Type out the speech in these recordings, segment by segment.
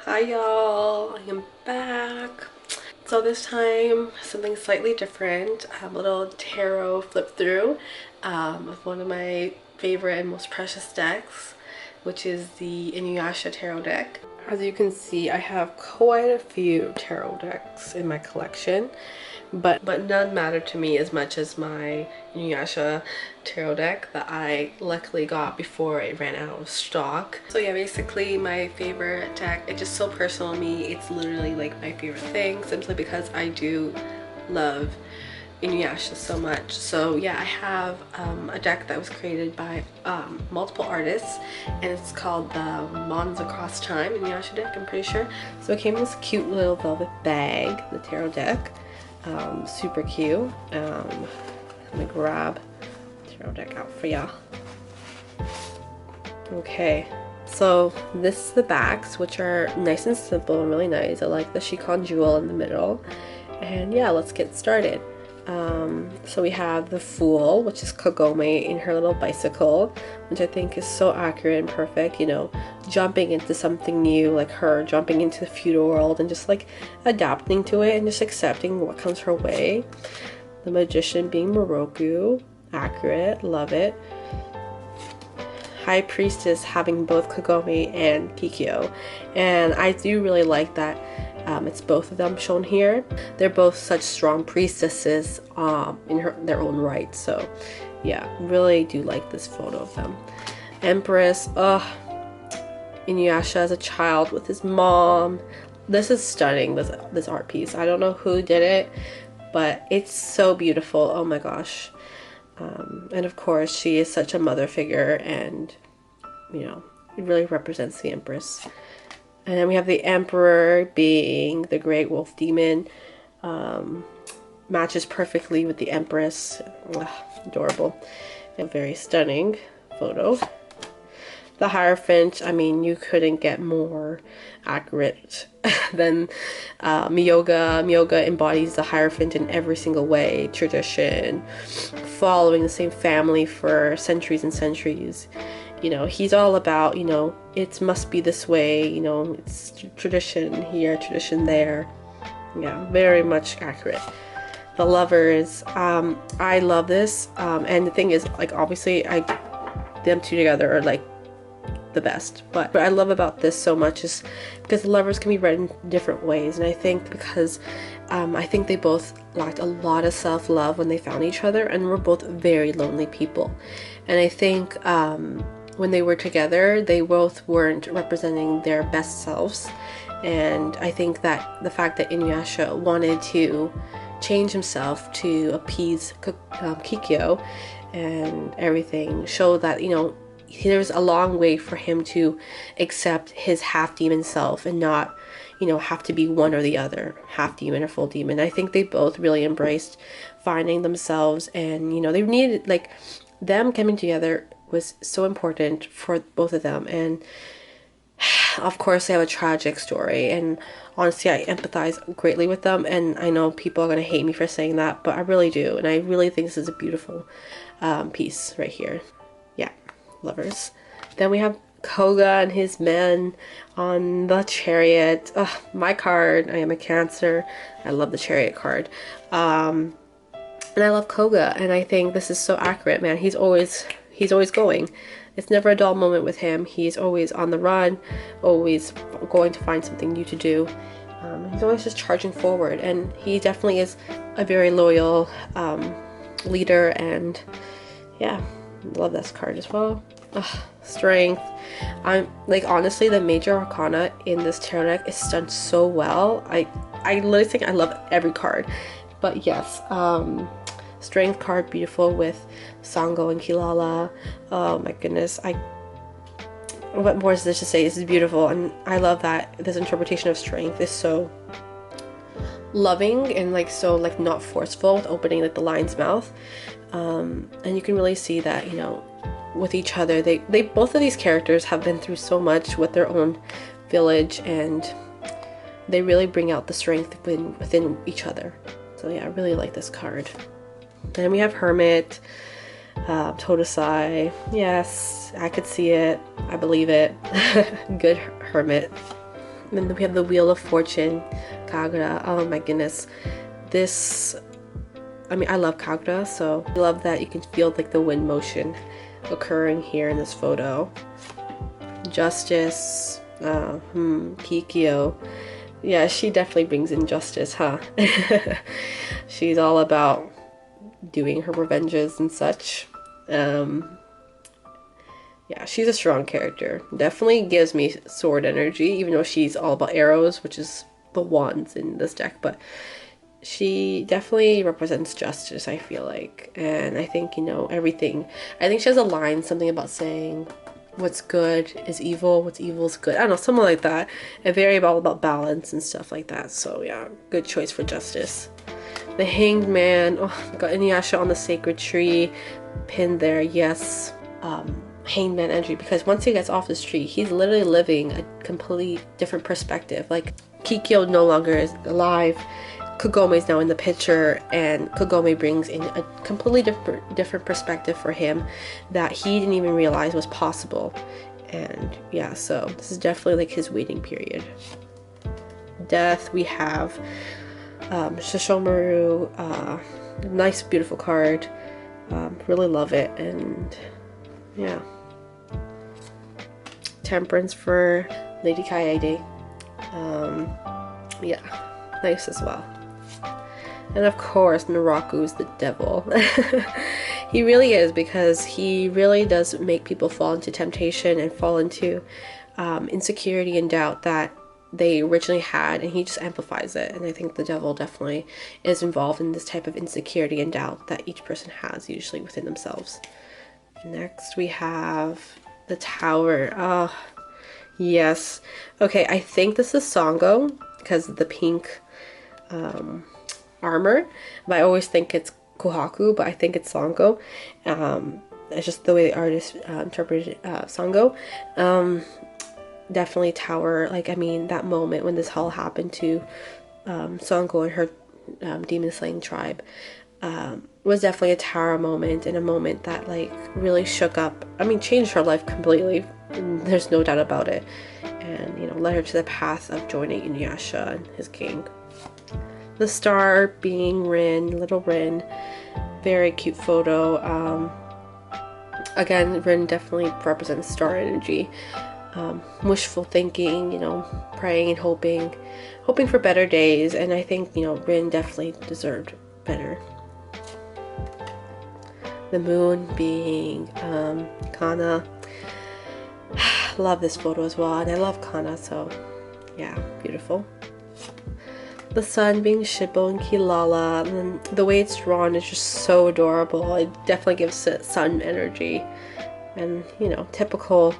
Hi y'all, I am back. So this time something slightly different. A little tarot flip through of one of my favorite and most precious decks, which is the Inuyasha tarot deck. As you can see, I have quite a few tarot decks in my collection, but none matter to me as much as my Inuyasha tarot deck that I luckily got before it ran out of stock. So yeah, basically my favorite deck, it's just so personal to me. It's literally like my favorite thing simply because I do love Inuyasha so much. So yeah, I have a deck that was created by multiple artists, and it's called the Mons Across Time Inuyasha deck, I'm pretty sure. So it came in this cute little velvet bag, the tarot deck. Super cute. I'm gonna grab the tarot deck out for y'all. Okay, so this is the backs, which are nice and simple and really nice. I like the Shikon jewel in the middle. And yeah, let's get started. So we have the Fool, which is Kagome in her little bicycle, which I think is so accurate and perfect, you know, jumping into something new, like her jumping into the feudal world and just like adapting to it and just accepting what comes her way. The Magician being Moroku, accurate, love it. High Priestess having both Kagome and Kikyo, and I do really like that it's both of them shown here. They're both such strong priestesses in their own right, so yeah, really do like this photo of them. Empress, Inuyasha as a child with his mom. This is stunning, this art piece. I don't know who did it, but it's so beautiful. Oh my gosh. And of course, she is such a mother figure, and you know, it really represents the Empress. And then we have the Emperor being the great wolf demon. Matches perfectly with the Empress. Ugh, adorable. A very stunning photo. The Hierophant, I mean, you couldn't get more accurate than Miyoga. Miyoga embodies the Hierophant in every single way. Tradition, following the same family for centuries and centuries. You know, he's all about, you know, it must be this way, you know, it's tradition here, tradition there. Yeah, very much accurate. The Lovers, I love this, and the thing is, like, obviously, them two together are, like, the best. But what I love about this so much is because the lovers can be read in different ways, and I think because I think they both lacked a lot of self-love when they found each other, and were both very lonely people. And I think when they were together, they both weren't representing their best selves. And I think that the fact that Inuyasha wanted to change himself to appease Kikyo and everything showed that, you know, there's a long way for him to accept his half demon self and not, you know, have to be one or the other, half demon or full demon. I think they both really embraced finding themselves, and, you know, they needed, like, them coming together was so important for both of them. And of course they have a tragic story, and honestly I empathize greatly with them, and I know people are going to hate me for saying that, but I really do, and I really think this is a beautiful piece right here. Yeah, lovers. Then we have Koga and his men on the Chariot. My card, I am a Cancer, I love the Chariot card. And I love Koga, and I think this is so accurate, man. He's always going. It's never a dull moment with him. He's always on the run, always going to find something new to do. He's always just charging forward, and he definitely is a very loyal leader, and yeah, love this card as well. Strength. I'm like, honestly, the major arcana in this tarot deck is done so well. I literally think I love every card, but yes, Strength card, beautiful with Sango and Kilala. Oh my goodness, what more is there to say? This is beautiful, and I love that this interpretation of strength is so loving and like so like not forceful with opening like the lion's mouth. And you can really see that, you know, with each other, they both of these characters have been through so much with their own village, and they really bring out the strength within each other. So yeah, I really like this card. Then we have Hermit, Todosai. Yes, I could see it. I believe it. Good Hermit. And then we have the Wheel of Fortune, Kagura. Oh my goodness. This, I mean, I love Kagura, so I love that you can feel like the wind motion occurring here in this photo. Justice, Kikyo. Yeah, she definitely brings in justice, huh? She's all about doing her revenges and such. Yeah, she's a strong character. Definitely gives me sword energy, even though she's all about arrows, which is the wands in this deck. But she definitely represents justice, I feel like. And I think, you know, everything. I think she has a line, something about saying what's good is evil, what's evil is good. I don't know, something like that. And very all about balance and stuff like that. So yeah, good choice for justice. The Hanged Man. Oh my god, Inuyasha on the sacred tree. Pinned there, yes. Hanged Man energy, because once he gets off this tree, he's literally living a completely different perspective. Like, Kikyo no longer is alive, Kagome is now in the picture, and Kagome brings in a completely different perspective for him that he didn't even realize was possible. And yeah, so this is definitely like his waiting period. Death, we have Shishomaru, nice beautiful card, really love it. And yeah, Temperance for Lady Kaede. Yeah, nice as well. And of course, Naraku's the devil. He really is, because he really does make people fall into temptation and fall into insecurity and doubt that they originally had, and he just amplifies it. And I think the devil definitely is involved in this type of insecurity and doubt that each person has, usually within themselves. Next we have the Tower. Oh, yes. Okay, I think this is Sango because of the pink armor, but I always think it's Kohaku, but I think it's Sango. It's just the way the artist interpreted Sango. Definitely Tower. Like, I mean, that moment when this all happened to Sango and her demon slaying tribe was definitely a Tower moment, and a moment that like really shook up, I mean, changed her life completely. There's no doubt about it. And, you know, led her to the path of joining Inuyasha and his king. The star being Rin, little Rin. Very cute photo. Again, Rin definitely represents star energy. Wishful thinking, you know, praying and hoping for better days. And I think, you know, Rin definitely deserved better. The moon being Kana. Love this photo as well, and I love Kana, so yeah, beautiful. The sun being Shippo and Kilala, and the way it's drawn is just so adorable. It definitely gives it sun energy, and, you know, typical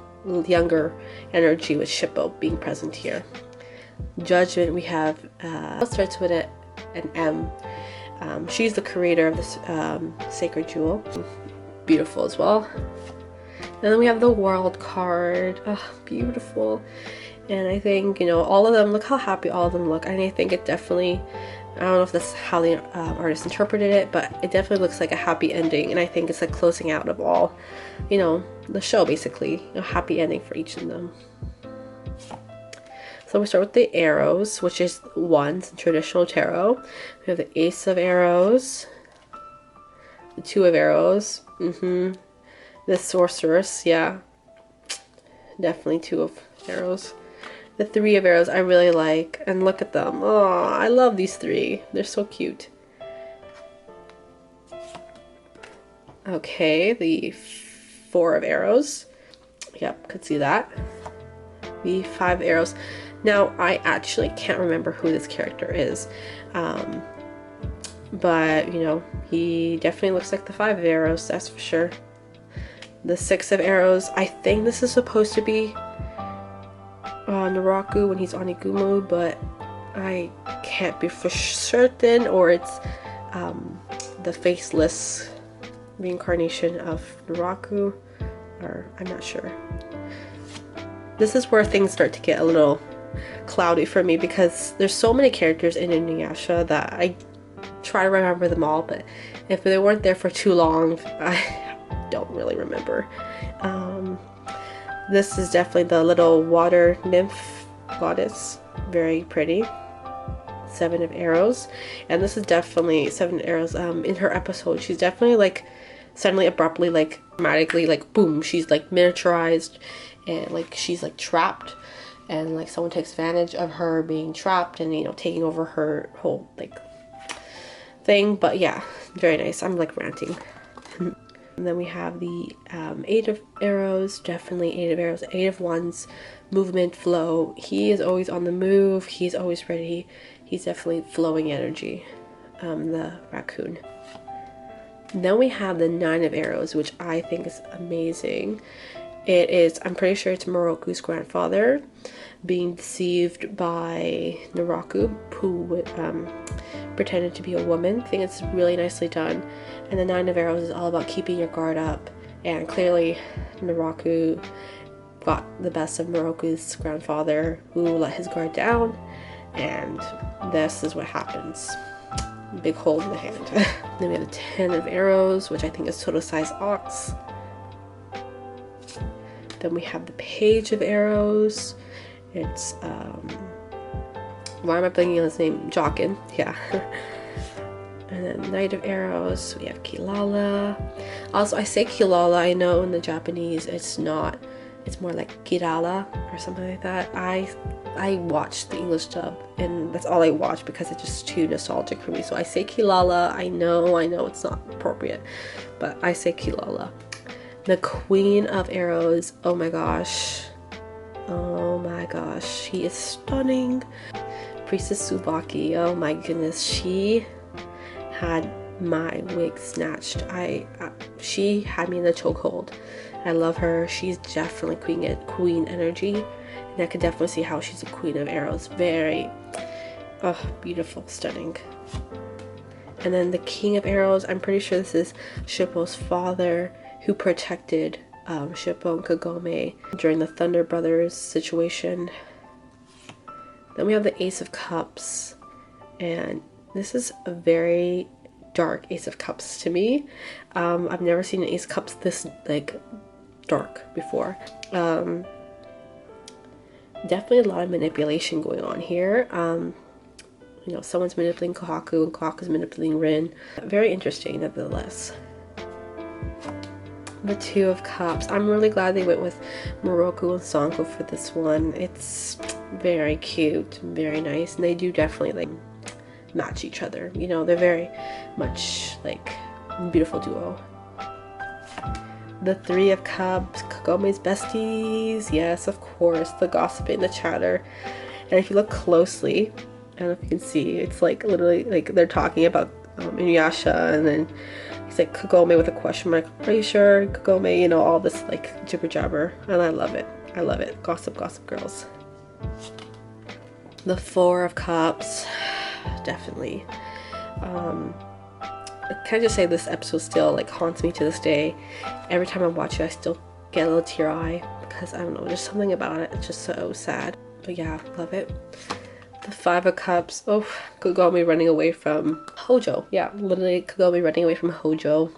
younger energy with Shippo being present here. Judgment, we have it starts with an M. She's the creator of this sacred jewel. Beautiful as well. And then we have the World card. Oh, beautiful. And I think, you know, all of them, look how happy all of them look. And I think it definitely, I don't know if that's how the artist interpreted it, but it definitely looks like a happy ending. And I think it's like closing out of all, you know, the show, basically. A happy ending for each of them. So we start with the arrows, which is wands in traditional tarot. We have the Ace of Arrows, the Two of Arrows, the Sorceress, yeah, definitely Two of Arrows. The Three of Arrows I really like, and look at them. Oh, I love these three. They're so cute. Okay, the Four of Arrows. Yep, could see that. The Five Arrows. Now, I actually can't remember who this character is, but, you know, he definitely looks like the Five of Arrows, that's for sure. The Six of Arrows, I think this is supposed to be Naraku when he's on Igumu, but I can't be for certain, or it's the faceless reincarnation of Naraku, or I'm not sure. This is where things start to get a little cloudy for me, because there's so many characters in Inuyasha that I try to remember them all, but if they weren't there for too long, I don't really remember. This is definitely the little water nymph goddess. Very pretty. 7 of Arrows. And this is definitely 7 of Arrows. In her episode, she's definitely like suddenly abruptly, like dramatically, like boom, she's like miniaturized and like she's like trapped, and like someone takes advantage of her being trapped and, you know, taking over her whole like thing. But yeah, very nice. I'm like ranting. And then we have the 8 of Arrows. Definitely 8 of Arrows. 8 of Wands. Movement, flow. He is always on the move. He's always ready. He's definitely flowing energy. The raccoon. And then we have the 9 of Arrows, which I think is amazing. It is, I'm pretty sure it's Moroku's grandfather being deceived by Naraku, who pretended to be a woman. I think it's really nicely done. And the 9 of Arrows is all about keeping your guard up. And clearly Naraku got the best of Moroku's grandfather, who let his guard down. And this is what happens. Big hole in the hand. Then we have the 10 of Arrows, which I think is total size ox. Then we have the Page of Arrows. It's why am I blanking on his name? Jokin. Yeah. And then Knight of Arrows. We have Kilala. Also, I say Kilala. I know in the Japanese it's not. It's more like Kirala or something like that. I watched the English dub, and that's all I watch because it's just too nostalgic for me. So I say Kilala. I know it's not appropriate, but I say Kilala. The Queen of Arrows. Oh my gosh. Oh my gosh. She is stunning. Priestess Tsubaki. Oh my goodness. She had my wig snatched. She had me in the chokehold. I love her. She's definitely queen energy, and I could definitely see how she's a Queen of Arrows. Very beautiful, stunning. And then the King of Arrows. I'm pretty sure this is Shippo's father, who protected Shippo and Kagome during the Thunder Brothers situation. Then we have the Ace of Cups, and this is a very dark Ace of Cups to me. I've never seen an Ace of Cups this like dark before. Definitely a lot of manipulation going on here. You know, someone's manipulating Kohaku and Kohaku's manipulating Rin. Very interesting nevertheless. The 2 of Cups. I'm really glad they went with Moroku and Sanko for this one. It's very cute, very nice, and they do definitely like match each other. You know, they're very much like a beautiful duo. The 3 of Cups. Kagome's besties. Yes, of course. The gossiping, the chatter. And if you look closely, I don't know if you can see, it's like literally like they're talking about Inuyasha, and then he's like Kagome with a question mark. Are you sure, Kagome? You know, all this like jibber jabber, and I love it. I love it. Gossip, gossip girls. The 4 of Cups, definitely. Can I just say this episode still like haunts me to this day. Every time I watch it, I still get a little tear eye because I don't know, there's something about it. It's just so sad. But yeah, love it. The 5 of Cups. Oh, Kagome running away from Hojo. Yeah, literally Kagome running away from Hojo.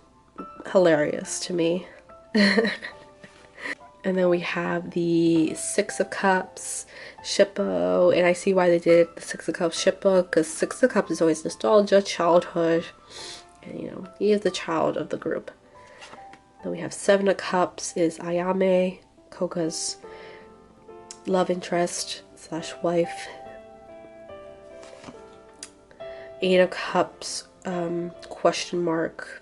Hilarious to me. And then we have the 6 of Cups, Shippo, and I see why they did the 6 of Cups Shippo, because 6 of Cups is always nostalgia, childhood, and you know, he is the child of the group. Then we have 7 of Cups is Ayame, Koga's love interest / wife. 8 of Cups, question mark.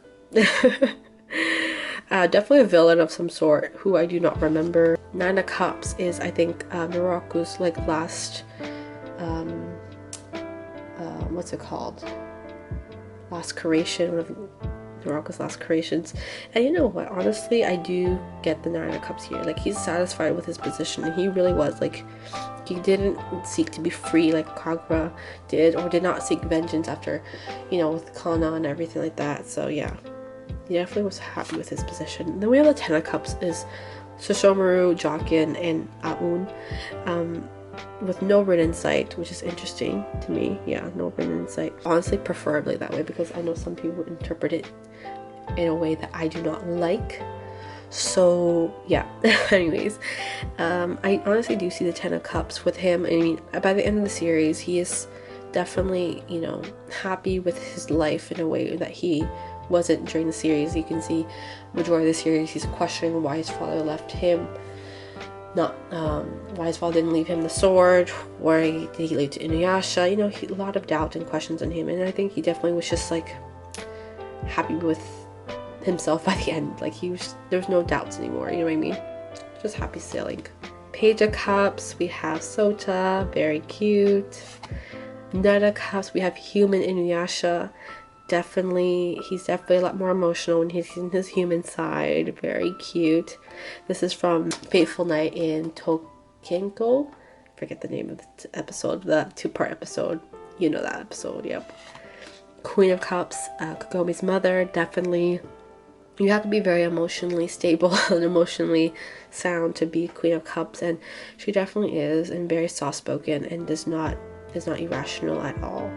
Definitely a villain of some sort who I do not remember. 9 of Cups is, I think, Naraku's like last, what's it called? Last creation, one of Naraku's last creations. And you know what? Honestly, I do get the 9 of Cups here. Like, he's satisfied with his position, and he really was. Like, he didn't seek to be free like Kagura did, or did not seek vengeance after, you know, with Kana and everything like that. So yeah. He definitely was happy with his position. And then we have the 10 of Cups is Sesshomaru, Jokin, and Aun, with no written sight, which is interesting to me. Yeah, no written sight. Honestly, preferably that way, because I know some people interpret it in a way that I do not like. So yeah. Anyways, I honestly do see the Ten of Cups with him. I mean, by the end of the series, he is definitely, you know, happy with his life in a way that he wasn't during the series. You can see majority of the series he's questioning why his father left him, not why his father didn't leave him the sword, why did he leave to Inuyasha. You know, a lot of doubt and questions on him, and I think he definitely was just like happy with himself by the end. Like there's no doubts anymore, you know what I mean? Just happy sailing. Page of Cups, we have Sota, very cute. Knight of Cups, we have human Inuyasha. He's definitely a lot more emotional when he's in his human side. Very cute. This is from Fateful Night in Tokenko. Forget the name of the episode, the 2-part episode. You know that episode, yep. Queen of Cups, Kagome's mother, definitely. You have to be very emotionally stable and emotionally sound to be Queen of Cups, and she definitely is, and very soft-spoken and is not irrational at all.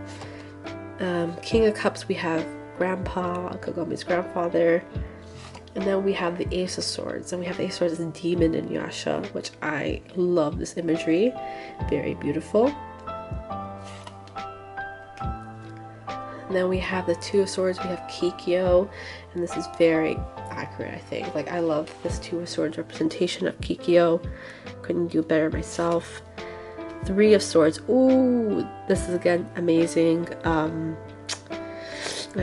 King of Cups, we have Grandpa, Kagome's grandfather, and then we have the Ace of Swords, and we have the Ace of Swords as Demon Inuyasha, which I love this imagery, very beautiful. And then we have the Two of Swords, we have Kikyo, and this is very accurate, I think. Like, I love this Two of Swords representation of Kikyo. Couldn't do better myself. Three of Swords, ooh, this is again amazing. I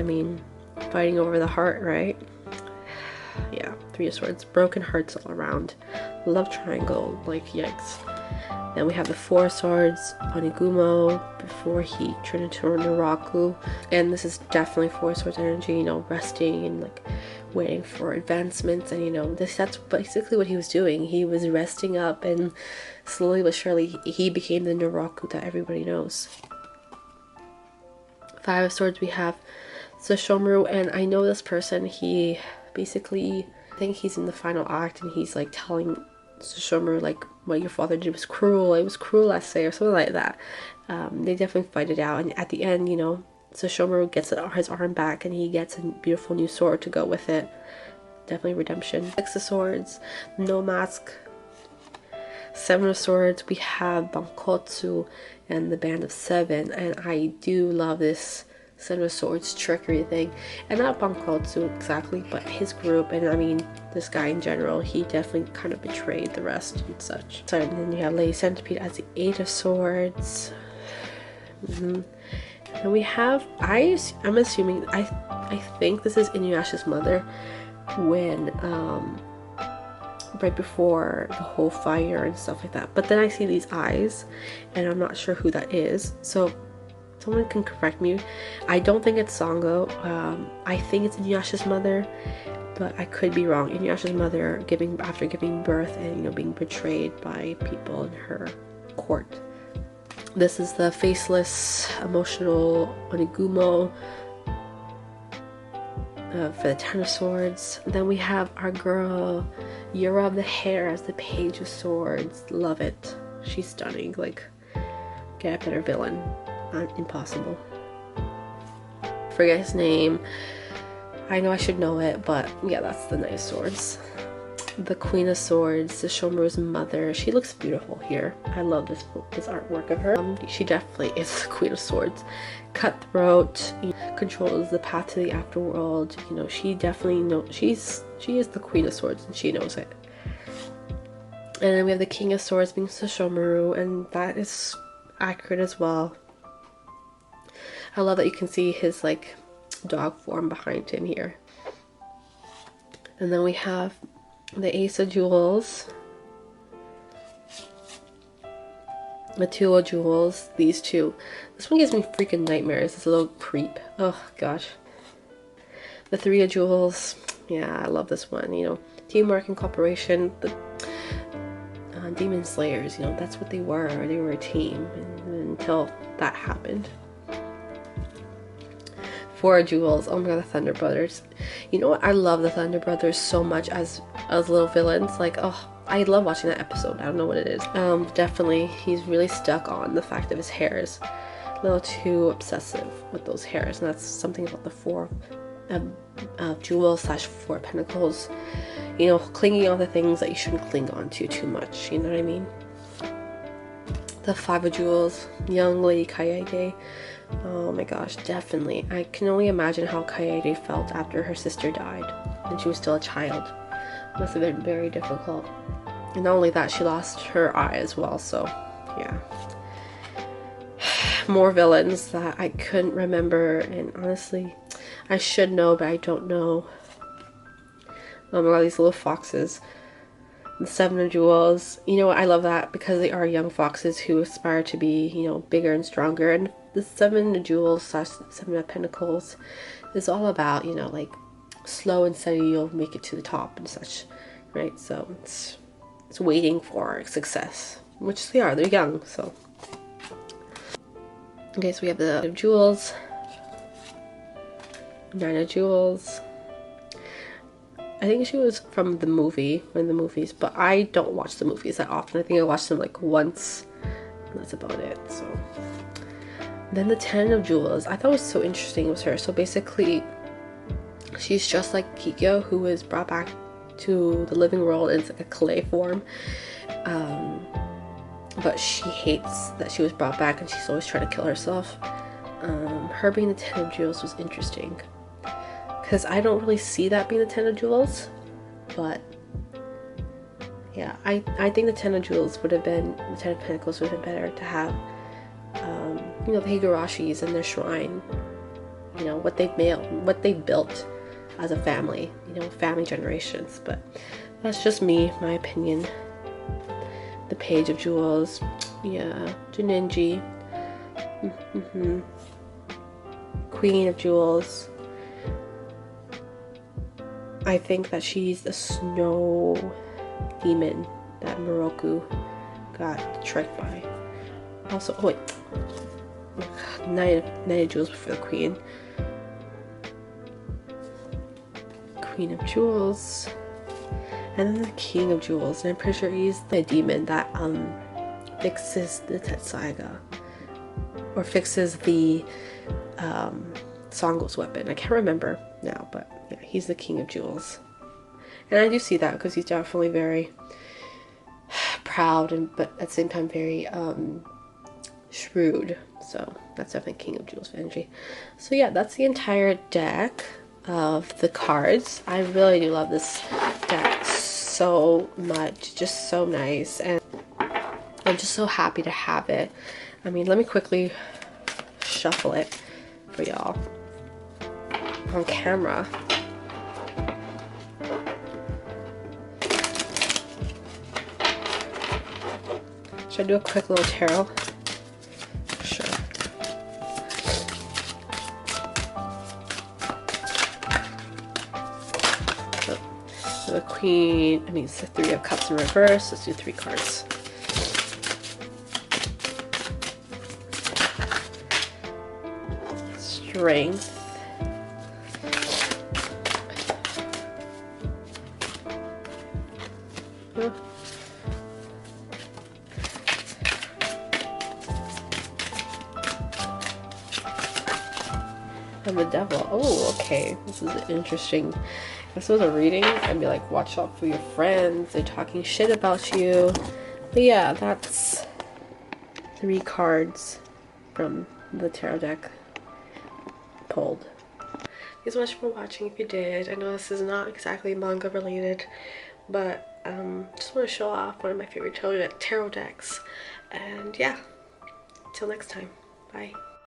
mean, fighting over the heart, right? Yeah, Three of Swords, broken hearts all around. Love triangle, like yikes. Then we have the Four of Swords, Onigumo, before he turned into Naraku. And this is definitely Four of Swords energy, you know, resting and like waiting for advancements. And you know, that's basically what he was doing. He was resting up, and slowly but surely he became the Naraku that everybody knows. Five of Swords, we have Sesshomaru, and I know this person, he basically, I think he's in the final act, and he's like telling Sesshomaru like, what your father did was cruel, it was cruel, I say, or something like that. They definitely fight it out, and at the end, you know, Sesshomaru gets his arm back, and he gets a beautiful new sword to go with it. Definitely redemption. Six of Swords, No Mask. Seven of Swords, we have Bankotsu and the Band of Seven, and I do love this Seven of Swords trickery thing, and not Bankotsu exactly, but his group, and I mean this guy in general. He definitely kind of betrayed the rest and such. So, and then you have Lady Centipede as the Eight of Swords. And we have, I'm assuming, I think this is Inuyasha's mother when right before the whole fire and stuff like that. But then I see these eyes, and I'm not sure who that is. So someone can correct me. I don't think it's Sango. I think it's Inuyasha's mother, but I could be wrong. Inuyasha's mother after giving birth and, you know, being betrayed by people in her court. This is the faceless, emotional Onigumo for the Ten of Swords. Then we have our girl Yura of the Hair as the Page of Swords. Love it. She's stunning. Like, get a better villain. Impossible. Forget his name. I know I should know it, but yeah, that's the Knight of Swords. The Queen of Swords, the Shomaru's mother. She looks beautiful here. I love this artwork of her. She definitely is the Queen of Swords. Cutthroat, controls the path to the afterworld. You know, she definitely knows. She is the Queen of Swords, and she knows it. And then we have the King of Swords being Sesshomaru, and that is accurate as well. I love that you can see his like dog form behind him here. And then we have the Ace of Jewels, the Two of Jewels, these two. This one gives me freaking nightmares, this little creep. Oh gosh. The Three of Jewels, yeah, I love this one. You know, teamwork and cooperation. The Demon Slayers, you know, that's what they were. They were a team until that happened. Four of Jewels, oh my god, the Thunder Brothers. You know what, I love the Thunder Brothers so much as little villains. Like, oh, I love watching that episode. I don't know what it is. Definitely, he's really stuck on the fact of his hairs. A little too obsessive with those hairs, and that's something about the Four of jewels slash Four of Pentacles. You know, clinging on to things that you shouldn't cling on to too much. You know what I mean? The Five of Jewels, young Lady Kaede. Oh my gosh, definitely. I can only imagine how Kaede felt after her sister died and she was still a child. Must have been very difficult. And not only that, she lost her eye as well, so yeah. More villains that I couldn't remember, and honestly, I should know, but I don't know. Oh my god, these little foxes. The Seven of Jewels. You know what, I love that because they are young foxes who aspire to be, you know, bigger and stronger. And the Seven of Jewels slash Seven of Pentacles is all about, you know, like slow and steady, you'll make it to the top and such, right? So it's waiting for success, which they are. They're young, so. Okay, so we have the Jewels, Nine of Jewels. I think she was from the movie, one of the movies, but I don't watch the movies that often. I think I watched them like once, and that's about it. So then the Ten of Jewels, I thought was so interesting was her. So basically, she's just like Kikyo, who was brought back to the living world in like a clay form. But she hates that she was brought back and she's always trying to kill herself. Her being the Ten of Jewels was interesting because I don't really see that being the Ten of Jewels, but yeah, I think the Ten of Jewels would have been, the Ten of Pentacles would have been better to have, you know, the Higurashis and their shrine, you know, what they've built as a family, you know, family generations. But that's just me, my opinion. The Page of Jewels, yeah, Juninji, Queen of Jewels. I think that she's the snow demon that Moroku got tricked by. Also, oh wait, Nine of Jewels for the Queen. Queen of Jewels. And then the King of Jewels, and I'm pretty sure he's the demon that fixes the Tetsaiga, or fixes the Songo's weapon. I can't remember now, but yeah, he's the King of Jewels. And I do see that because he's definitely very proud, but at the same time very shrewd. So that's definitely King of Jewels energy. So yeah, that's the entire deck of the cards. I really do love this deck so much, just so nice, and I'm just so happy to have it. I mean, let me quickly shuffle it for y'all on camera. Should I do a quick little tarot? Sure. The Queen, I mean, it's the Three of Cups in reverse. Let's do 3 cards. Strength. And the Devil. Oh, okay. This is interesting. If this was a reading, I'd be like, watch out for your friends. They're talking shit about you. But yeah, that's 3 cards from the tarot deck pulled. Thank you so much for watching if you did. I know this is not exactly manga related, but just want to show off one of my favorite tarot decks. And yeah, until next time. Bye.